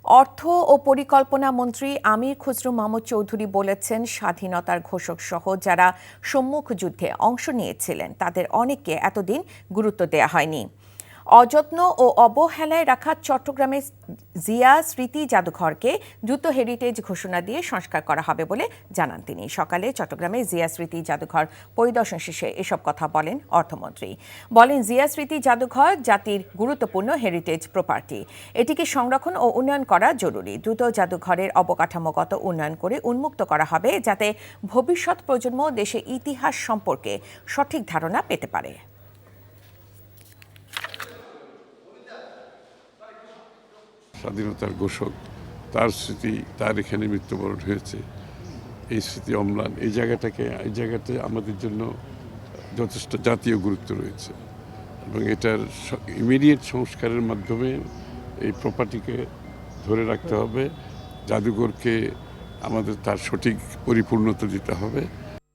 অর্থ ও পরিকল্পনা মন্ত্রী আমির খুসরো মাহমুদ চৌধুরী বলেছেন, স্বাধীনতার ঘোষক সহ যারা সম্মুখ যুদ্ধে অংশ নিয়েছিলেন তাদের অনেককে এতদিন গুরুত্ব দেয়া হয়নি। অযত্ন ও অবহেলায় রাখা চট্টগ্রামের জিয়া স্মৃতি জাদুঘরকে দ্রুত হেরিটেজ ঘোষণা দিয়ে সংস্কার করা হবে বলে জানান তিনি। সকালে চট্টগ্রামে জিয়া স্মৃতি জাদুঘর পরিদর্শন শেষে এসব কথা বলেন অর্থমন্ত্রী। বলেন, জিয়া স্মৃতি জাদুঘর জাতির গুরুত্বপূর্ণ হেরিটেজ প্রপার্টি। এটিকে সংরক্ষণ ও উন্নয়ন করা জরুরি। দ্রুত জাদুঘরের অবকাঠামোগত উন্নয়ন করে উন্মুক্ত করা হবে, যাতে ভবিষ্যৎ প্রজন্ম দেশের ইতিহাস সম্পর্কে সঠিক ধারণা পেতে পারে। স্বাধীনতার ঘোষক, তার স্মৃতি, তার এখানে মৃত্যুবরণ হয়েছে, এই স্মৃতি অম্লান। এই জায়গাতে আমাদের জন্য যথেষ্ট জাতীয় গুরুত্ব রয়েছে এবং এটার ইমিডিয়েট সংস্কারের মাধ্যমে এই প্রপার্টিকে ধরে রাখতে হবে। জাদুঘরকে আমাদের তার সঠিক পরিপূর্ণতা দিতে হবে।